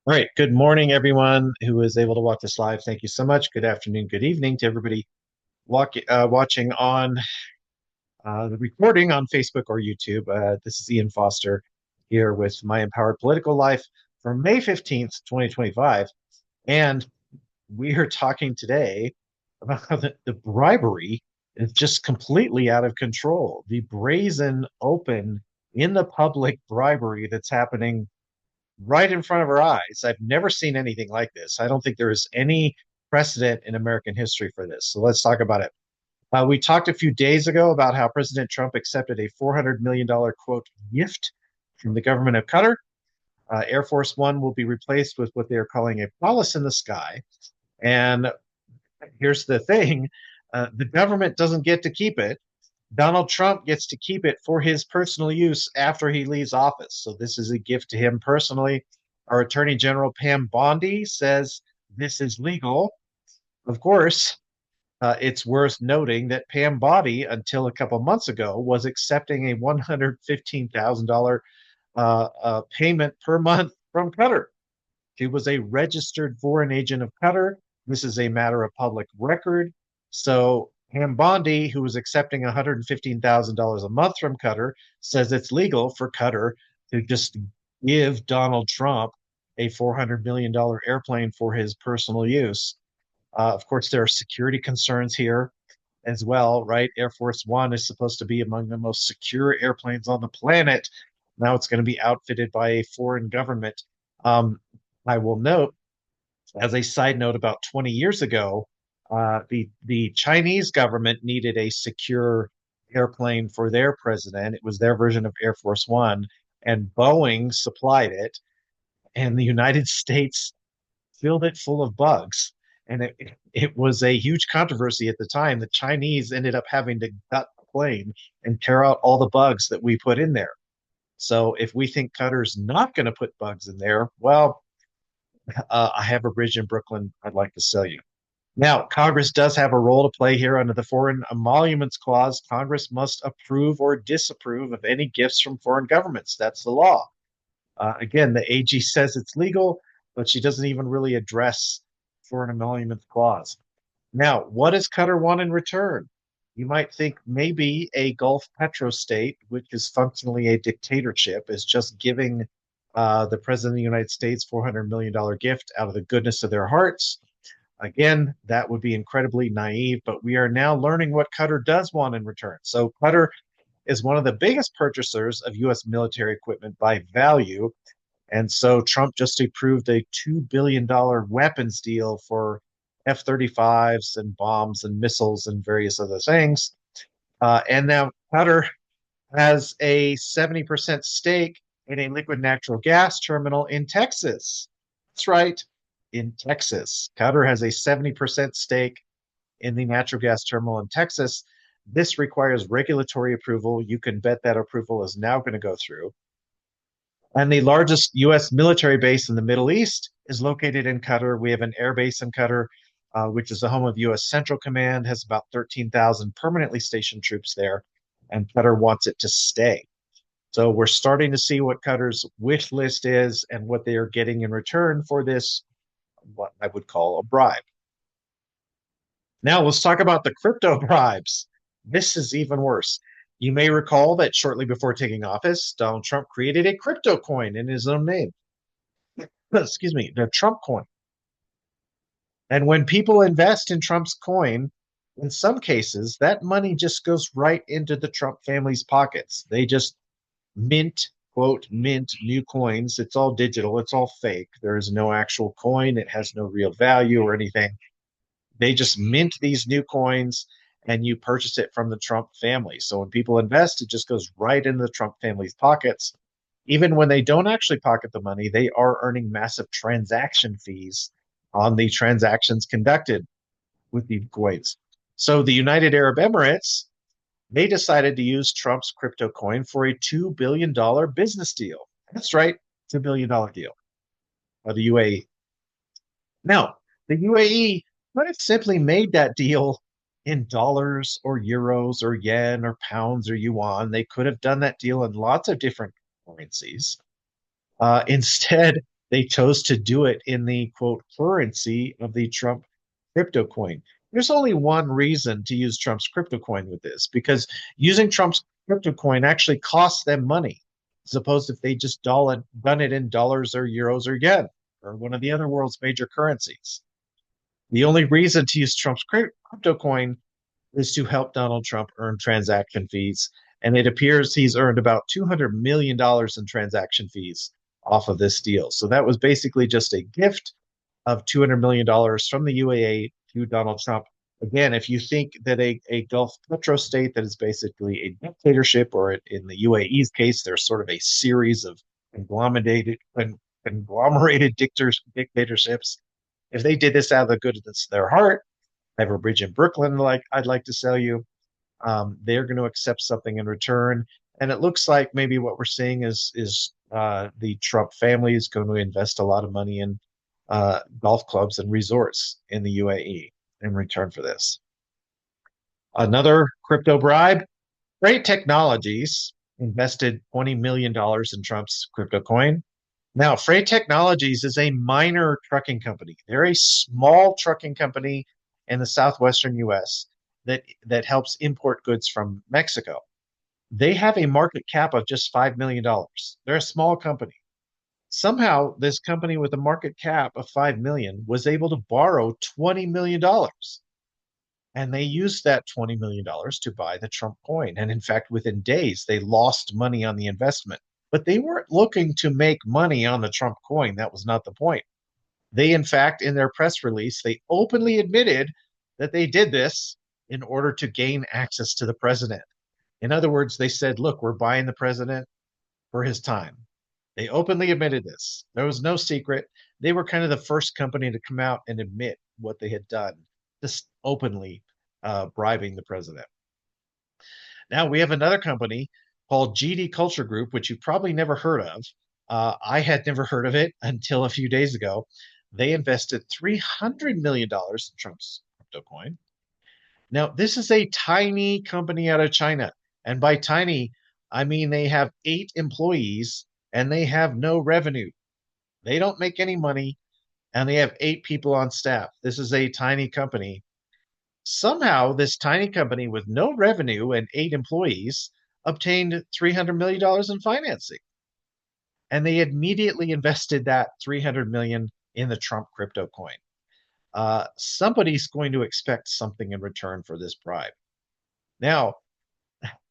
All right. Good morning, everyone who is able to watch this live. Thank you so much. Good afternoon, good evening to everybody watching on the recording on Facebook or YouTube. This is Ian Foster here with My Empowered Political Life for May 15th, 2025. And we are talking today about how the bribery is just completely out of control. The brazen, open, in the public bribery that's happening right in front of our eyes. I've never seen anything like this. I don't think there is any precedent in American history for this. So let's talk about it. We talked a few days ago about how President Trump accepted a $400 million quote gift from the government of Qatar. Air Force One will be replaced with what they are calling a palace in the sky. And here's the thing, the government doesn't get to keep it. Donald Trump gets to keep it for his personal use after he leaves office. So this is a gift to him personally. Our Attorney General Pam Bondi says this is legal. Of course, it's worth noting that Pam Bondi, until a couple months ago, was accepting a $115,000 payment per month from Qatar. She was a registered foreign agent of Qatar. This is a matter of public record. So Pam Bondi, who was accepting $115,000 a month from Qatar, says it's legal for Qatar to just give Donald Trump a $400 million airplane for his personal use. Of course, there are security concerns here as well, right? Air Force One is supposed to be among the most secure airplanes on the planet. Now it's going to be outfitted by a foreign government. I will note, as a side note, about 20 years ago, the Chinese government needed a secure airplane for their president. It was their version of Air Force One, and Boeing supplied it, and the United States filled it full of bugs. And it was a huge controversy at the time. The Chinese ended up having to gut the plane and tear out all the bugs that we put in there. So if we think Qatar's not going to put bugs in there, well, I have a bridge in Brooklyn I'd like to sell you. Now, Congress does have a role to play here under the Foreign Emoluments Clause. Congress must approve or disapprove of any gifts from foreign governments. That's the law. Again, the AG says it's legal, but she doesn't even really address Foreign Emoluments Clause. Now, what does Qatar want in return? You might think maybe a Gulf petrostate, which is functionally a dictatorship, is just giving the President of the United States $400 million gift out of the goodness of their hearts. Again, that would be incredibly naive, but we are now learning what Qatar does want in return. So Qatar is one of the biggest purchasers of U.S. military equipment by value. And so Trump just approved a $2 billion weapons deal for F-35s and bombs and missiles and various other things. And now Qatar has a 70% stake in a liquid natural gas terminal in Texas. That's right, in Texas. Qatar has a 70% stake in the natural gas terminal in Texas. This requires regulatory approval. You can bet that approval is now going to go through. And the largest U.S. military base in the Middle East is located in Qatar. We have an air base in Qatar, which is the home of U.S. Central Command, has about 13,000 permanently stationed troops there, and Qatar wants it to stay. So we're starting to see what Qatar's wish list is and what they are getting in return for this, what I would call a bribe. Now let's talk about the crypto bribes. This is even worse. You may recall that shortly before taking office, Donald Trump created a crypto coin in his own name. Excuse me, the Trump coin. And when people invest in Trump's coin, in some cases, that money just goes right into the Trump family's pockets. They just mint, quote, mint new coins. It's all digital, it's all fake. There is no actual coin, it has no real value or anything. They just mint these new coins and you purchase it from the Trump family. So when people invest, it just goes right into the Trump family's pockets. Even when they don't actually pocket the money, they are earning massive transaction fees on the transactions conducted with the coins. So the United Arab Emirates, they decided to use Trump's crypto coin for a $2 billion business deal. That's right, $2 billion deal by the UAE. Now, the UAE could have simply made that deal in dollars or euros or yen or pounds or yuan. They could have done that deal in lots of different currencies. Instead, They chose to do it in the quote currency of the Trump crypto coin. There's only one reason to use Trump's crypto coin with this, because using Trump's crypto coin actually costs them money, as opposed if they just done it in dollars or euros or yen or one of the other world's major currencies. The only reason to use Trump's crypto coin is to help Donald Trump earn transaction fees. And it appears he's earned about $200 million in transaction fees off of this deal. So that was basically just a gift of $200 million from the UAE to Donald Trump. Again, if you think that a Gulf petro state that is basically a dictatorship, or in the UAE's case, there's sort of a series of conglomerated dictatorships, if they did this out of the goodness of their heart, I have a bridge in Brooklyn like I'd like to sell you. They're going to accept something in return, and it looks like maybe what we're seeing is the Trump family is going to invest a lot of money in golf clubs and resorts in the UAE in return for this. Another crypto bribe: Freight Technologies invested $20 million in Trump's crypto coin. Now, Freight Technologies is a minor trucking company. They're a small trucking company in the southwestern US that helps import goods from Mexico. They have a market cap of just $5 million. They're a small company. Somehow, this company with a market cap of 5 million was able to borrow $20 million. And they used that $20 million to buy the Trump coin. And in fact, within days, they lost money on the investment. But they weren't looking to make money on the Trump coin. That was not the point. They, in fact, in their press release, they openly admitted that they did this in order to gain access to the president. In other words, they said, look, we're buying the president for his time. They openly admitted this. There was no secret. They were kind of the first company to come out and admit what they had done, just openly bribing the president. Now we have another company called GD Culture Group, which you've probably never heard of. I had never heard of it until a few days ago. They invested $300 million in Trump's crypto coin. Now, this is a tiny company out of China. And by tiny, I mean they have 8 employees and they have no revenue. They don't make any money and they have 8 people on staff. This is a tiny company. Somehow, this tiny company with no revenue and 8 employees obtained $300 million in financing. And they immediately invested that 300 million in the Trump crypto coin. Somebody's going to expect something in return for this bribe. Now,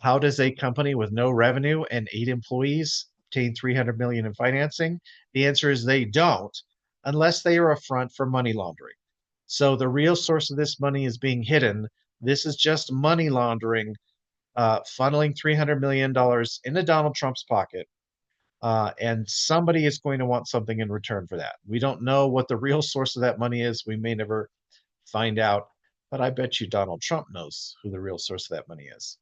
how does a company with no revenue and 8 employees obtain 300 million in financing? The answer is they don't, unless they are a front for money laundering. So the real source of this money is being hidden. This is just money laundering, funneling $300 million into Donald Trump's pocket. And somebody is going to want something in return for that. We don't know what the real source of that money is. We may never find out, but I bet you Donald Trump knows who the real source of that money is.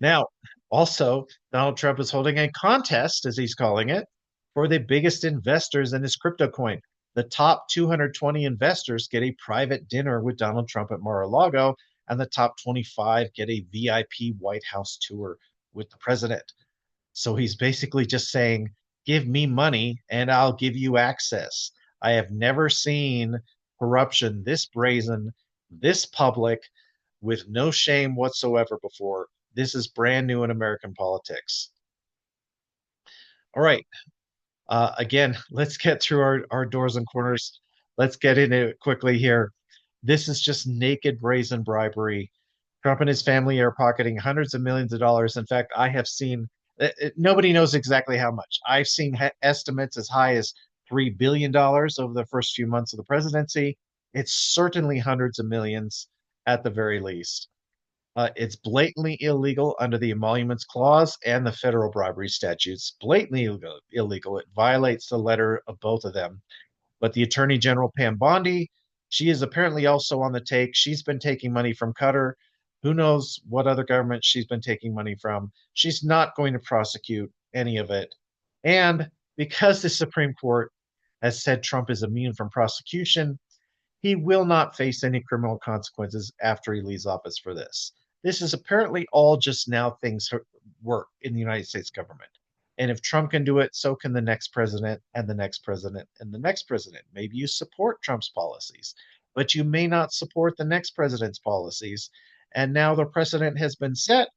Now, also, Donald Trump is holding a contest, as he's calling it, for the biggest investors in his crypto coin. The top 220 investors get a private dinner with Donald Trump at Mar-a-Lago, and the top 25 get a VIP White House tour with the president. So he's basically just saying, give me money and I'll give you access. I have never seen corruption this brazen, this public, with no shame whatsoever before. This is brand new in American politics. All right. Again, let's get through our doors and corners. Let's get into it quickly here. This is just naked, brazen bribery. Trump and his family are pocketing hundreds of millions of dollars. In fact, I have seen nobody knows exactly how much. I've seen estimates as high as $3 billion over the first few months of the presidency. It's certainly hundreds of millions at the very least. It's blatantly illegal under the Emoluments Clause and the federal bribery statutes. Blatantly illegal. It violates the letter of both of them. But the Attorney General, Pam Bondi, she is apparently also on the take. She's been taking money from Qatar. Who knows what other government she's been taking money from? She's not going to prosecute any of it. And because the Supreme Court has said Trump is immune from prosecution, he will not face any criminal consequences after he leaves office for this. This is apparently all just now things work in the United States government. And if Trump can do it, so can the next president and the next president and the next president. Maybe you support Trump's policies, but you may not support the next president's policies. And now the precedent has been set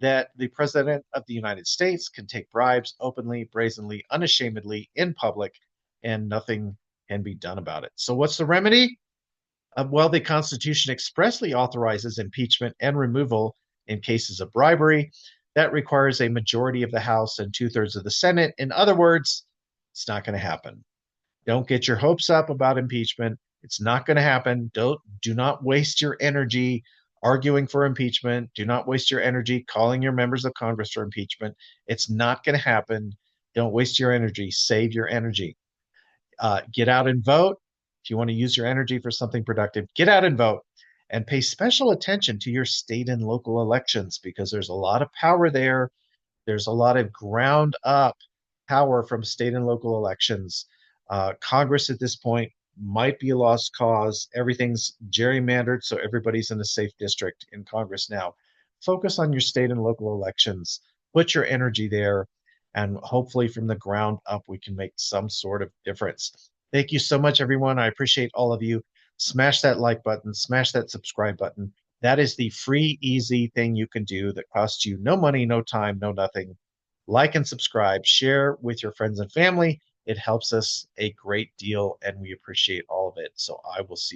that the president of the United States can take bribes openly, brazenly, unashamedly in public, and nothing can be done about it. So, what's the remedy? Well, the Constitution expressly authorizes impeachment and removal in cases of bribery. That requires a majority of the House and two-thirds of the Senate. In other words, it's not going to happen. Don't get your hopes up about impeachment. It's not going to happen. Do not waste your energy arguing for impeachment. Do not waste your energy calling your members of Congress for impeachment. It's not going to happen. Don't waste your energy. Save your energy. Get out and vote. If you want to use your energy for something productive, get out and vote and pay special attention to your state and local elections because there's a lot of power there. There's a lot of ground up power from state and local elections. Congress at this point might be a lost cause. Everything's gerrymandered, so everybody's in a safe district in Congress now. Focus on your state and local elections. Put your energy there, and hopefully from the ground up, we can make some sort of difference. Thank you so much, everyone. I appreciate all of you. Smash that like button, smash that subscribe button. That is the free, easy thing you can do that costs you no money, no time, no nothing. Like and subscribe, share with your friends and family. It helps us a great deal, and we appreciate all of it. So I will see